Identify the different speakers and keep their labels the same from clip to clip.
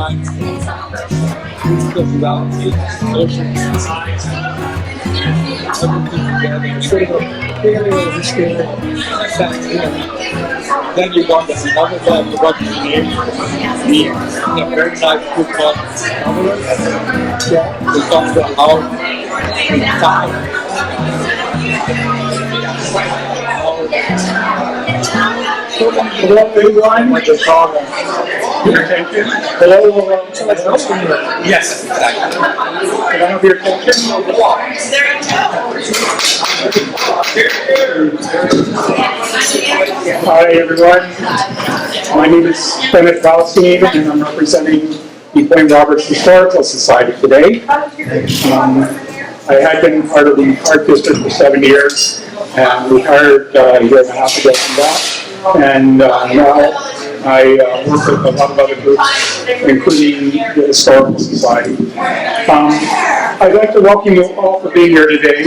Speaker 1: time to develop social everything together. Then you got another time you got the name, a very nice group of travelers. We talked about time.
Speaker 2: Hello everyone, with your call your attention. Hello, yes, exactly. Can I have your attention? Hi everyone, my name is Clement Valstein and I'm representing the Point Roberts Historical Society today. I had been part of the Art District for 7 years and retired a year and a half ago from that. And now I work with a lot of other groups, including the Historical Society. I'd like to welcome you all for being here today.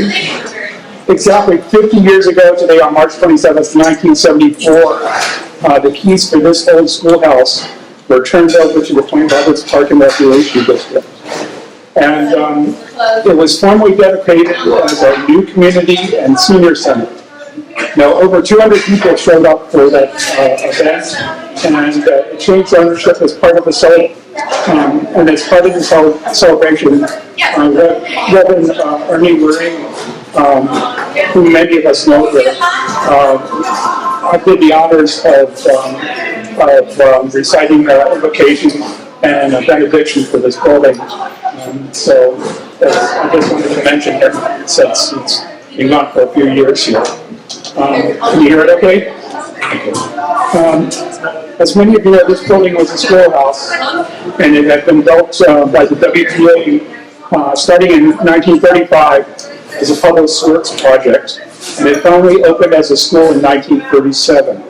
Speaker 2: Exactly 50 years ago today, on March 27th, 1974, the keys for this old schoolhouse were turned over to the Point Roberts Park and Recreation District. And it was formally dedicated as a new community and senior center. Now, over 200 people showed up for that event, and it changed ownership as part of the and as part of the celebration. Reverend Ernie Waring, who many of us know here, I did the honors of reciting invocation and a benediction for this building. So I just wanted to mention it since it's been on for a few years here. Can you hear it okay? As many of you know, this building was a schoolhouse, and it had been built by the WPA starting in 1935 as a public works project, and it finally opened as a school in 1937.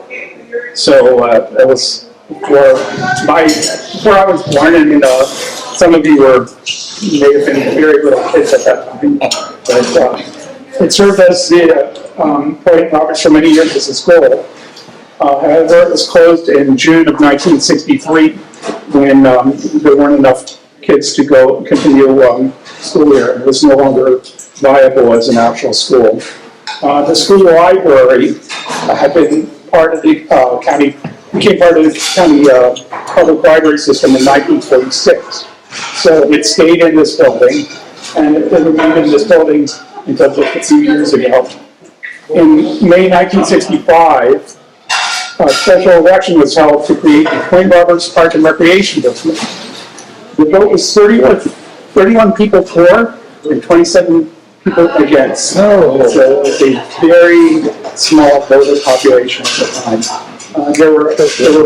Speaker 2: So that was before I was born, and some of you may have been very little kids at that time. But it served as the Point Roberts for many years as a school. However, it was closed in June of 1963 when there weren't enough kids to continue school year. It was no longer viable as an actual school. The school library had been part of the became part of the county public library system in 1946. So it stayed in this building, and it remained in this building until just a few years ago. In May 1965, a special election was held to create the Point Roberts Park and Recreation District. The vote was 31 people for and 27 people against. So it was a very small voter population at the time. There were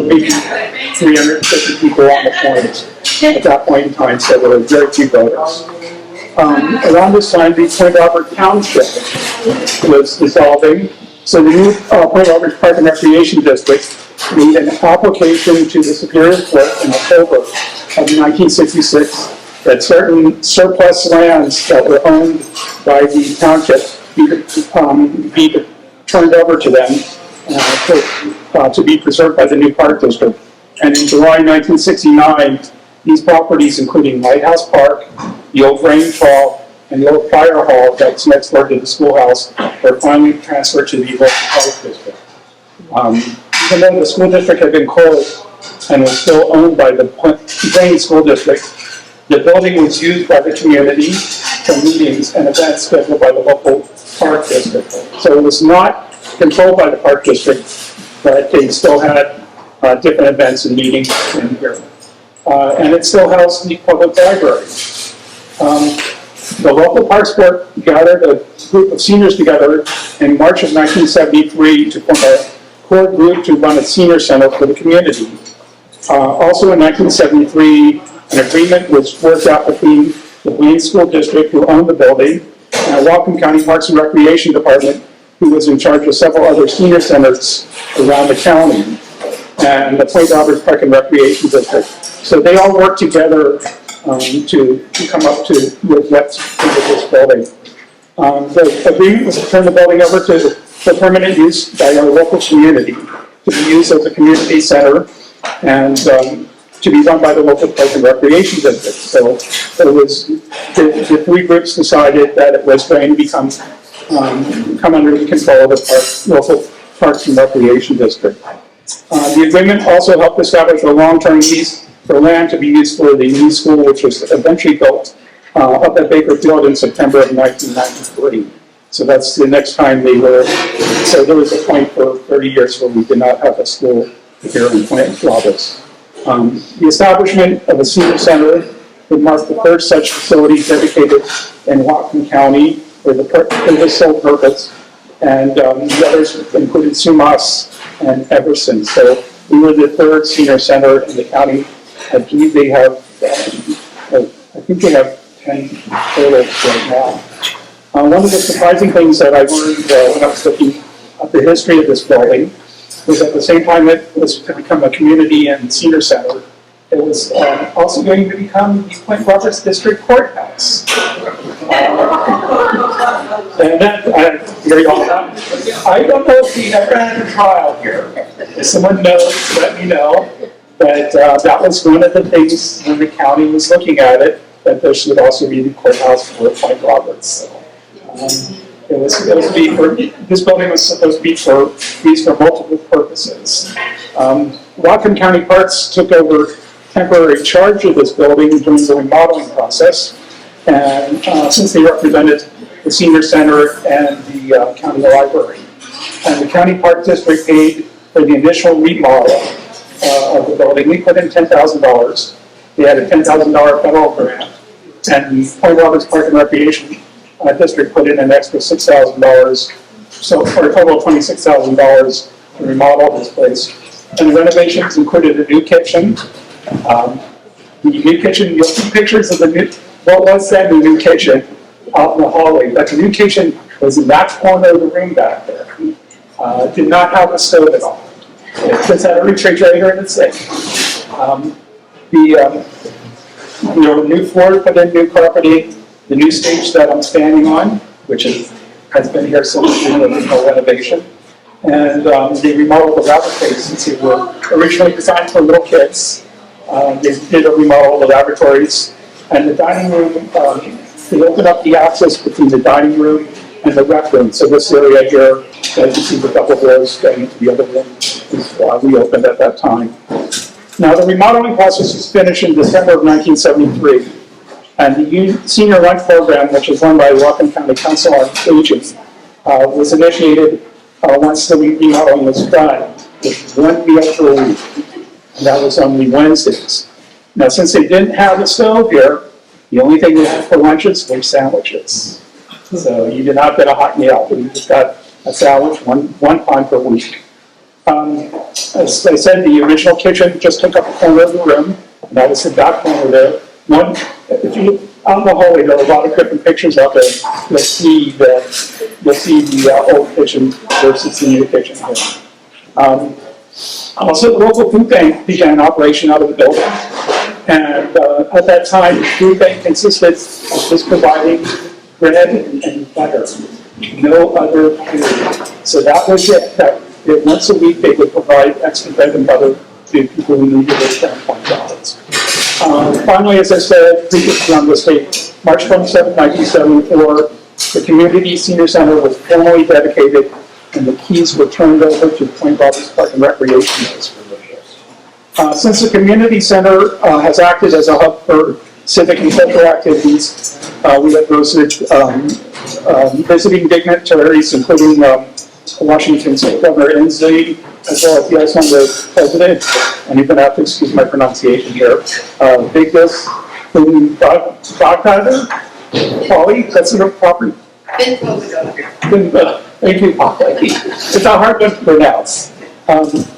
Speaker 2: maybe 350 people on the point at that point in time, so there were very few voters. Around this time, the Point Roberts Township was dissolving, so the new Point Roberts Park and Recreation District made an application to the Superior Court in October of 1966 that certain surplus lands that were owned by the township be turned over to them to be preserved by the new park district. And in July 1969, these properties, including Lighthouse Park, the old Range Hall, and the old Fire Hall that's next door to the schoolhouse, were finally transferred to the local park district. Even though the school district had been closed and was still owned by the Plain School District, the building was used by the community for meetings and events scheduled by the local park district. So it was not controlled by the park district, but they still had different events and meetings in here. And it still housed the public library. The local parks board gathered a group of seniors together in March of 1973 to form a core group to run a senior center for the community. Also in 1973, an agreement was worked out between the Blaine School District, who owned the building, and the Whatcom County Parks and Recreation Department, who was in charge of several other senior centers around the county, and the Point Roberts Park and Recreation District. So they all worked together to come up with what's into this building. The agreement was to turn the building over for permanent use by our local community, to be used as a community center, and to be run by the local Park and Recreation District. So it was, the three groups decided that it was going to become, come under the control of the local Parks and Recreation District. The agreement also helped establish a long-term lease for land to be used for the new school, which was eventually built up at Baker Field in September of 1993. So that's the next time they were, so there was a point for 30 years where we did not have a school here in Point Roberts. The establishment of a senior center would mark the first such facility dedicated in Whatcom County for this sole purpose. And the others included Sumas and Everson. So we were the third senior center in the county. I believe they have, I think they have 10 total right now. One of the surprising things that I learned when I was looking at the history of this building was at the same time it was to become a community and senior center, it was also going to become the Point Roberts District Courthouse. And that, very often, I don't know if we ever had a trial here. If someone knows, let me know. But that was one of the things when the county was looking at it, that there should also be the courthouse for Point Roberts. So, it was supposed to be for, this building was supposed to be used for multiple purposes. Whatcom County Parks took over temporary charge of this building during the remodeling process. And since they represented the senior center and the county library. And the county park district paid for the initial remodel of the building. We put in $10,000. They had a $10,000 federal grant. And the Point Roberts Park and Recreation District put in an extra $6,000. So for a total of $26,000 to remodel this place. And the renovations included a new kitchen. The new kitchen, you'll see pictures of the new, what was that new kitchen out in the hallway. But the new kitchen was in that corner of the room back there. Did not have a stove at all. It just had a refrigerator and a sink. The new floor put in new carpeting. The new stage that I'm standing on, which has been here since the original renovation. And they remodeled the laboratories since they were originally designed for little kids. They did a remodel of the laboratories. And the dining room, they opened up the access between the dining room and the rec room. So this area here, as you see the double doors going into the other room, was reopened at that time. Now the remodeling process was finished in December of 1973. And the senior lunch program, which is run by the Whatcom County Council on Aging, was initiated once the remodeling was done, with one meal per week. And that was only Wednesdays. Now, since they didn't have a stove here, the only thing they had for lunches were sandwiches. So you did not get a hot meal, but you just got a sandwich one time per week. As I said, the original kitchen just took up a corner of the room, and that was the back corner there. If you out in the hallway, there are a lot of different pictures of it. You'll see the old kitchen versus the new kitchen here. Also, the local food bank began operation out of the building, and at that time, the food bank consisted of just providing bread and butter, no other food. So that was it. That once a week, they would provide extra bread and butter to people who needed it at Point Roberts. Finally, as I said previously on this date, March 27, 1974, the Community Senior Center was formally dedicated and the keys were turned over to Point Roberts Park and Recreation District. Since the Community Center has acted as a hub for civic and cultural activities, we have hosted visiting dignitaries, including Washington State Governor Inslee, as well as the Iceland President, and you're going to have to excuse my pronunciation here, Vigdis Bogdader, Polly, that's the proper. Thank you, Polly. It's a hard one to pronounce.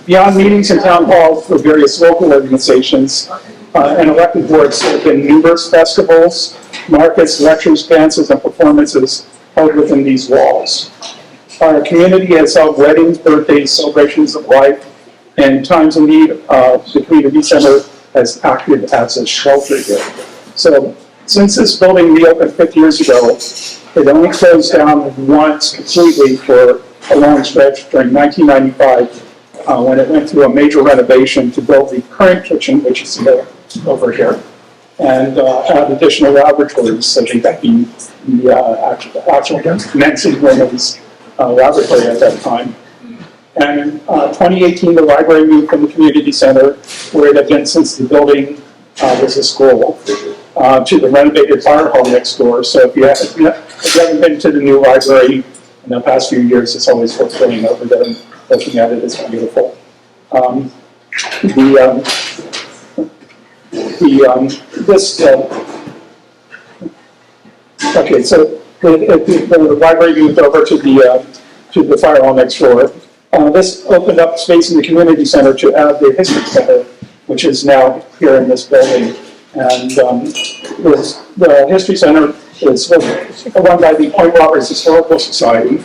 Speaker 2: Beyond meetings in town halls for various local organizations and elected boards, there have been numerous festivals, markets, lectures, dances, and performances held within these walls. Our community has held weddings, birthdays, celebrations of life, and times of need. The Community Center has acted as a shelter here. So, since this building reopened 50 years ago, it only closed down once completely for a long stretch during 1995 when it went through a major renovation to build the current kitchen, which is over here, and add additional laboratories. So they got the actual Nancy Women's laboratory at that time. And in 2018, the library moved from the community center, where it had been since the building was a school, to the renovated fire hall next door. So if you haven't been to the new library in the past few years, it's always worth going over there and looking at it. It's beautiful. Okay, so the library moved over to the fire hall next door. This opened up space in the community center to add the history center, which is now here in this building. And the history center is run by the Point Roberts Historical Society.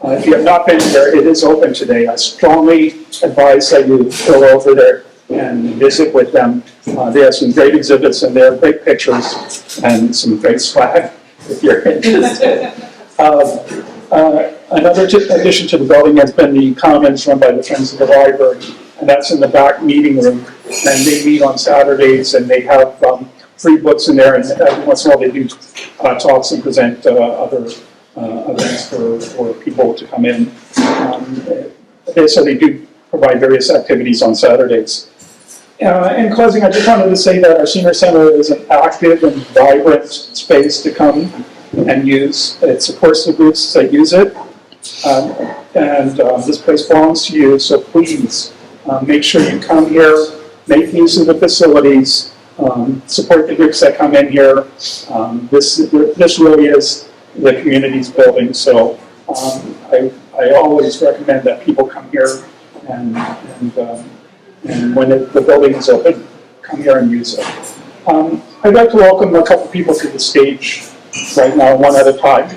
Speaker 2: If you have not been there, it is open today. I strongly advise that you go over there and visit with them. They have some great exhibits in there, great pictures, and some great swag if you're interested. Another addition to the building has been the commons run by the Friends of the Library, and that's in the back meeting room. And they meet on Saturdays, and they have free books in there, and every once in a while they do talks and present other events for people to come in. So they do provide various activities on Saturdays. In closing, I just wanted to say that our senior center is an active and vibrant space to come and use. It supports the groups that use it. This place belongs to you, so please make sure you come here, make use of the facilities, support the groups that come in here. This really is the community's building, so I always recommend that people come here and when the building is open, come here and use it. I'd like to welcome a couple people to the stage right now, one at a time.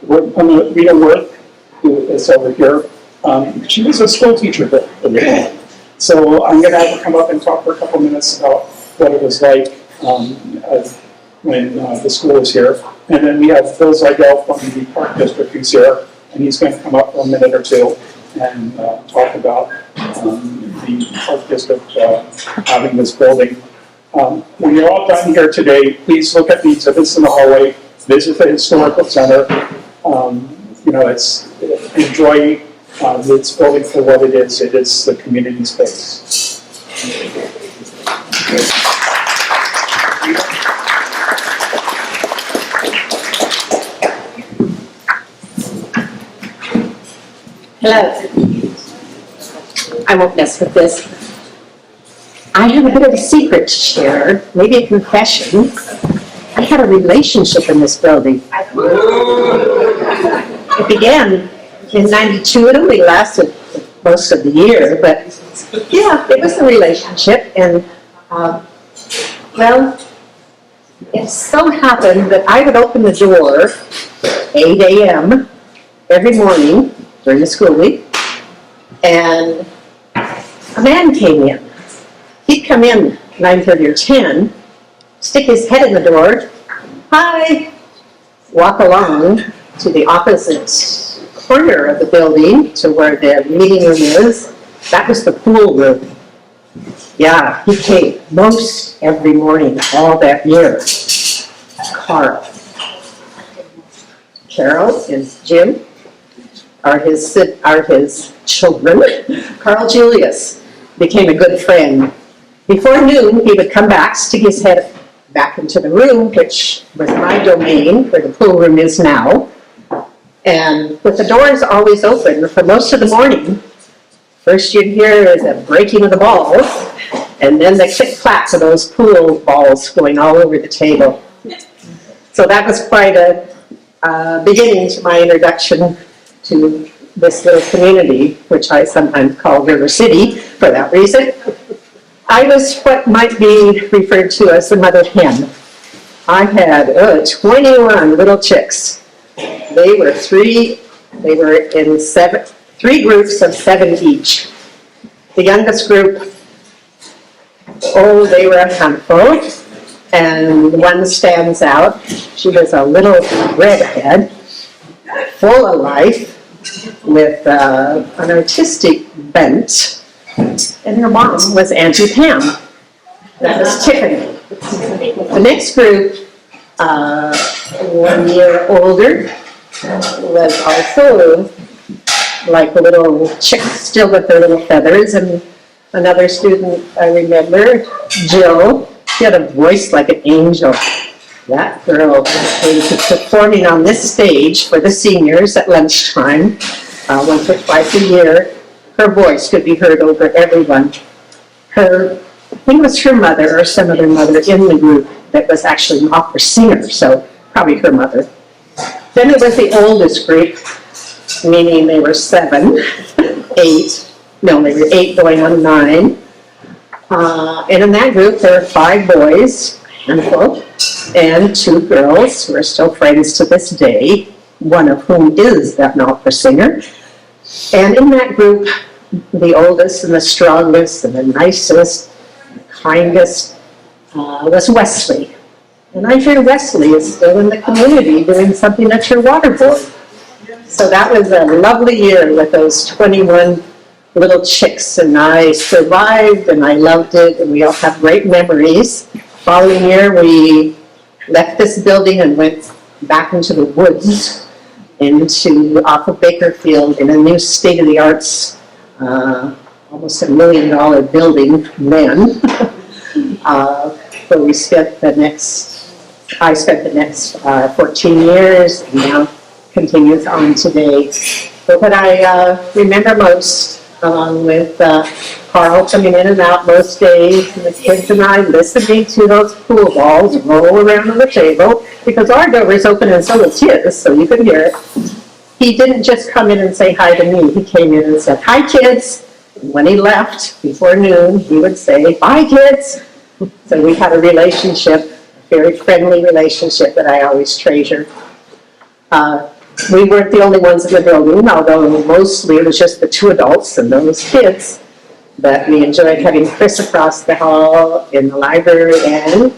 Speaker 2: Rita Worth, who is over here. She was a school teacher there. So I'm going to have her come up and talk for a couple minutes about what it was like when the school was here. And then we have Phil Zygel from the Park District who's here, and he's going to come up for a minute or two and talk about the Park District having this building. When you're all done here today, please look at the exhibits in the hallway, visit the Historical Center. Enjoy this building for what it is. It is the community space.
Speaker 3: Hello. I won't mess with this. I have a bit of a secret to share, maybe a confession. I had a relationship in this building. It began in '92. It only lasted most of the year, but yeah, it was a relationship. And it so happened that I would open the door 8 a.m. every morning during the school week, and a man came in. He'd come in 9:30 or 10, stick his head in the door, hi, walk along to the opposite corner of the building to where the meeting room is. That was the pool room. Yeah, he came most every morning all that year. Carl. Carol and Jim are his children. Carl Julius became a good friend. Before noon, he would come back, stick his head back into the room, which was my domain, where the pool room is now. And with the doors always open for most of the morning, first you'd hear the breaking of the balls, and then the click-clack of those pool balls going all over the table. So that was quite a beginning to my introduction to this little community, which I sometimes call River City for that reason. I was what might be referred to as the mother hen. I had 21 little chicks. They were in three groups of 7 each. The youngest group, they were a handful, and one stands out. She was a little redhead, full of life, with an artistic bent, and her mom was Auntie Pam. That was Tiffany. The next group, 1 year older, was also like a little chick, still with their little feathers, and another student I remember, Jill, she had a voice like an angel. That girl was performing on this stage for the seniors at lunchtime, once or twice a year. Her voice could be heard over everyone. I think it was her mother or some other mother in the group that was actually an opera singer, so probably her mother. Then it was the oldest group, meaning they were 7, 8, no, they were 8 going on 9. And in that group, there were 5 boys, handful, and 2 girls who are still friends to this day, one of whom is that opera singer. And in that group, the oldest and the strongest and the nicest, kindest was Wesley. And I hear Wesley is still in the community doing something at your water board. So that was a lovely year with those 21 little chicks, and I survived and I loved it, and we all have great memories. Following year, we left this building and went back into the woods, off of Bakerfield in a new state-of-the-arts, almost $1 million building then, where I spent the next 14 years, and now continues on today. But what I remember most, along with Carl coming in and out most days, and the kids and I listening to those pool balls roll around on the table, because our door was open and so was his, so you could hear it. He didn't just come in and say hi to me, he came in and said, "Hi, kids." And when he left before noon, he would say, "Bye, kids." So we had a relationship, a very friendly relationship that I always treasure. We weren't the only ones in the building, although mostly it was just the 2 adults and those kids. But we enjoyed having Chris across the hall in the library, and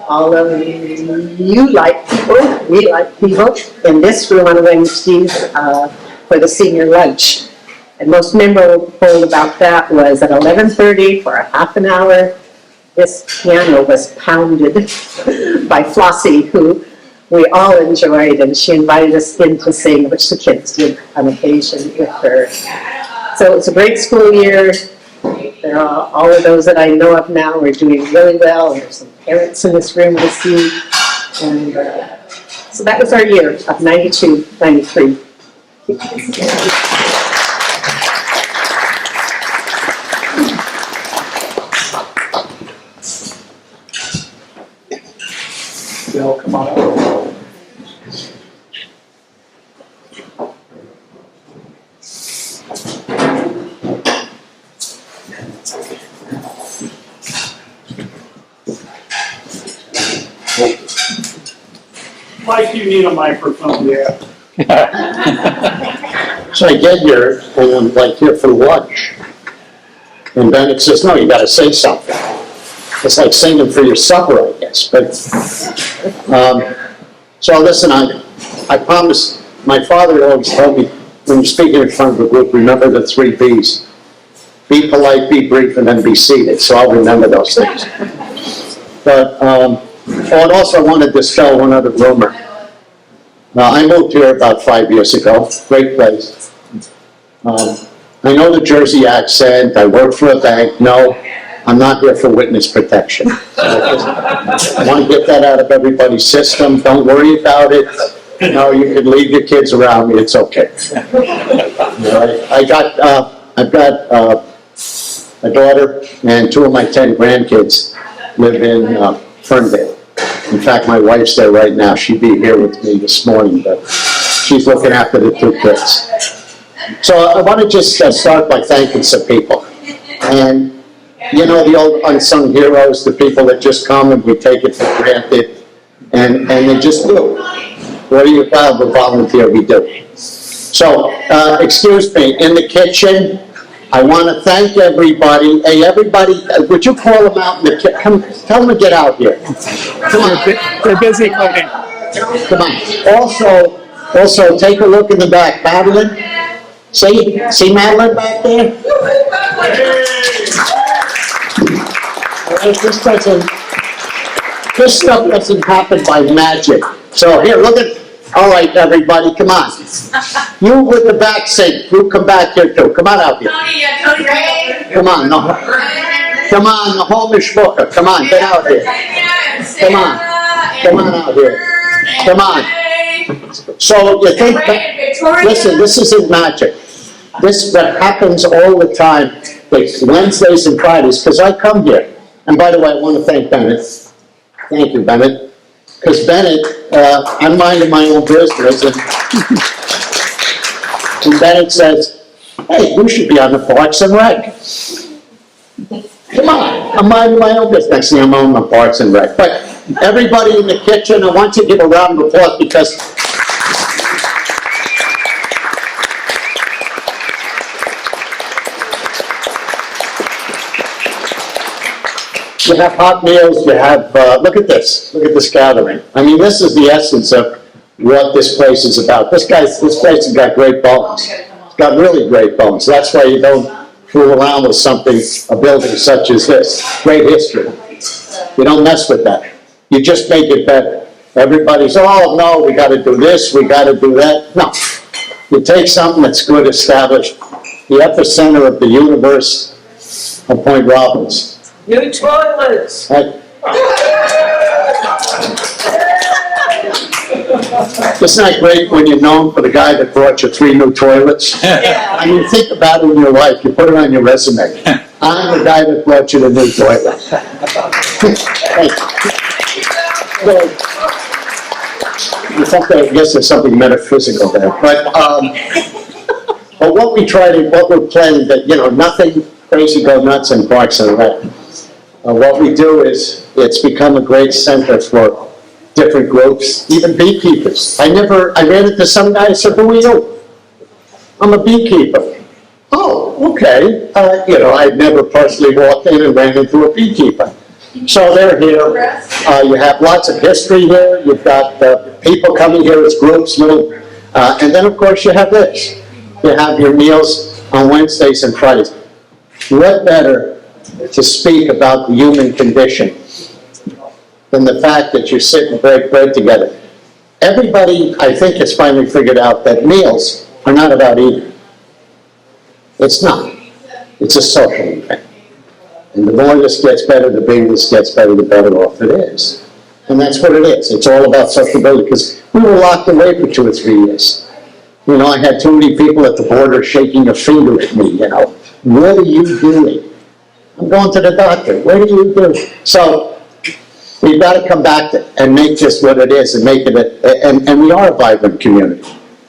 Speaker 3: all of you like people, we like people, in this room on Wednesdays for the senior lunch. And most memorable about that was at 11:30 for a half an hour, this piano was pounded by Flossie, who we all enjoyed, and she invited us in to sing, which the kids did on occasion with her. So it was a great school year. All of those that I know of now are doing really well. There's some parents in this room to see. And so that was our year of 92, 93.
Speaker 2: Bill, come on up.
Speaker 4: Mike, you need a microphone.
Speaker 2: Yeah.
Speaker 5: So I get here, and I'm like here for lunch. And Bennett says, "No, you gotta say something." It's like singing for your supper, I guess, but, so listen, I promise, my father always told me, when you're speaking in front of a group, remember the 3 B's. Be polite, be brief, and then be seated, so I'll remember those things. But, and also I want to dispel one other rumor. Now, I moved here about 5 years ago, great place. I know the Jersey accent, I work for a bank, no, I'm not here for witness protection. I want to get that out of everybody's system, don't worry about it. No, you can leave your kids around me, it's okay. I've got a daughter, and 2 of my 10 grandkids live in Ferndale. In fact, my wife's there right now. She'd be here with me this morning, but she's looking after the 2 kids. So I want to just start by thanking some people. And you know, the old unsung heroes, the people that just come and we take it for granted, and they just do. What are you proud of the volunteer we do? So, excuse me, in the kitchen, I want to thank everybody. Hey, everybody, would you call them out in the kitchen? Come, tell them to get out here. Come on.
Speaker 2: They're busy coding.
Speaker 5: Come on. Also, take a look in the back. Madeline, See Madeline back there? This stuff doesn't happen by magic. So here, look at, all right, everybody, come on. You with the back seat, you come back here too. Come on out here. Come on, come on, the Hamish Booker, come on, get out here. Come on out here. Come on. So you think, listen, this isn't magic. This that happens all the time, like Wednesdays and Fridays, because I come here. And by the way, I want to thank Bennett. Thank you, Bennett. Because Bennett, I'm minding my own business, and Bennett says, hey, you should be on the Parks and Rec. Come on, I'm minding my own business. Next thing I'm on the Parks and Rec. But everybody in the kitchen, I want you to give a round of applause because you have hot meals, you have, look at this gathering. I mean, this is the essence of what this place is about. This place has got great bones. It's got really great bones. That's why you don't fool around with something, a building such as this. Great history. You don't mess with that. You just make it better. Everybody's, oh, no, we gotta do this, we gotta do that. No. You take something that's good, established, the epicenter of the universe of Point Robbins.
Speaker 6: New toilets.
Speaker 5: It's not great when you're known for the guy that brought you 3 new toilets. I mean, think about it in your life. You put it on your resume. I'm the guy that brought you the new toilet. I guess there's something metaphysical there. But what we're planning, that, you know, nothing crazy go nuts in Parks and Rec. What we do is, it's become a great center for different groups, even beekeepers. I ran into some guy, I said, who are you? I'm a beekeeper. Oh, okay. You know, I'd never personally walked in and ran into a beekeeper. So they're here. You have lots of history here. You've got people coming here as groups, and then of course you have this. You have your meals on Wednesdays and Fridays. What better to speak about the human condition than the fact that you sit and break bread together? Everybody, I think, has finally figured out that meals are not about eating. It's not. It's a social event. And the more this gets better, the bigger this gets better, the better off it is. And that's what it is. It's all about sociability, because we were locked away for 2 or 3 years. You know, I had too many people at the border shaking a finger at me, you know. What are you doing? I'm going to the doctor. What do you do? So we've got to come back and make this what it is and make it, and we are a vibrant community.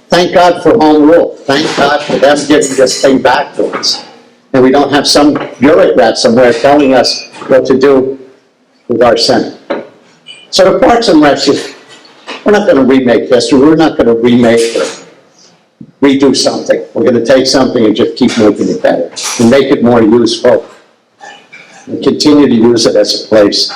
Speaker 5: Thank God for home rule. Thank God for them giving this thing back to us. And we don't have some bureaucrat somewhere telling us what to do with our center. So the Parks and Rec, we're not going to remake history. We're not going to remake or redo something. We're going to take something and just keep making it better and make it more useful and continue to use it as a place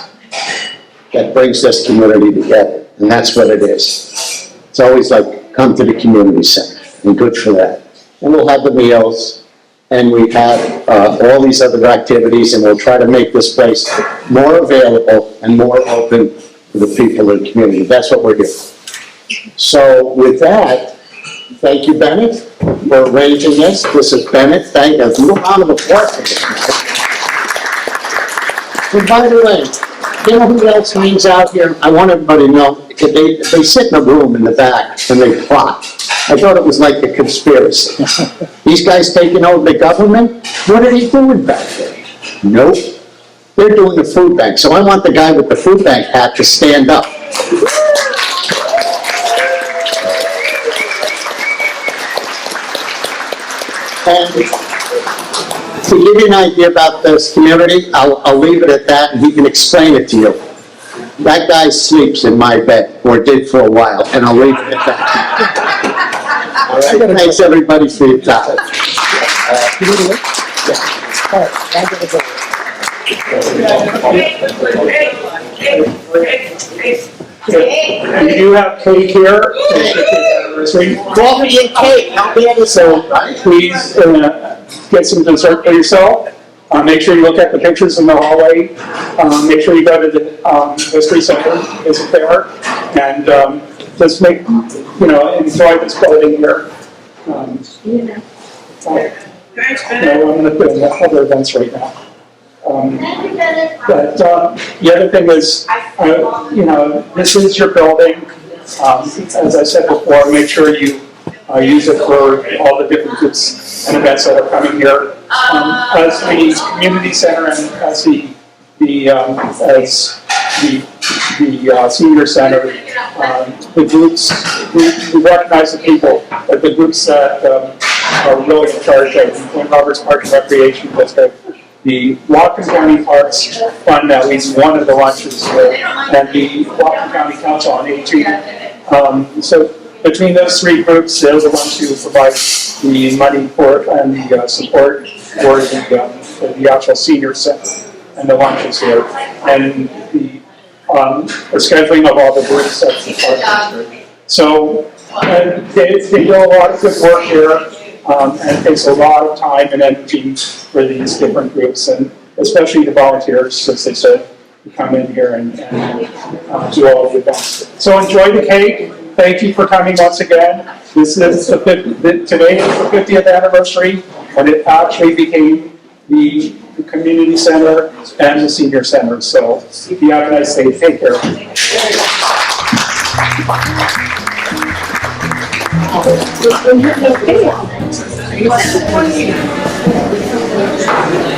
Speaker 5: that brings this community together. And that's what it is. It's always like, come to the community center, and good for that. And we'll have the meals, and we have all these other activities, and we'll try to make this place more available and more open to the people in the community. That's what we're doing. So with that, thank you, Bennett, for arranging this. This is Bennett. Thank you. A little round of applause for this. And by the way, you know who else hangs out here? I want everybody to know, they sit in a room in the back and they plot. I thought it was like a conspiracy. These guys taking over the government? What are they doing back there? Nope. They're doing the food bank. So I want the guy with the food bank hat to stand up. And to give you an idea about this community, I'll leave it at that, and he can explain it to you. That guy sleeps in my bed, or did for a while, and I'll leave it at that. All right, thanks everybody for your time.
Speaker 2: You have cake here. anniversary.
Speaker 5: Coffee and cake, how bad is
Speaker 2: So
Speaker 5: that, right?
Speaker 2: please get some dessert for yourself. Make sure you look at the pictures in the hallway. Make sure you go to the History Center, visit there, and just make, enjoy this building here.
Speaker 6: Thanks,
Speaker 2: I'm
Speaker 6: Ben.
Speaker 2: going to do other events right now. But the other thing is, this is your building. As I said before, make sure you use it for all the different groups and events that are coming here. As the community center and as the senior center, the groups, we recognize the people, but the groups that are really in charge of Point Roberts Park and Recreation District, the Whatcom County Parks fund at least one of the lunches here, and the Whatcom County Council on Aging. So between those three groups, they're the ones who provide the money for and the support for the actual senior center and the lunches here, and the scheduling of all the groups at the park district. So they do a lot of good work here. And it takes a lot of time and energy for these different groups, and especially the volunteers, as they said, to come in here and do all the events. So enjoy the cake. Thank you for coming once again. This is today is the 50th anniversary when it actually became the community center and the senior center. So you have a nice day. Take care.
Speaker 3: Okay.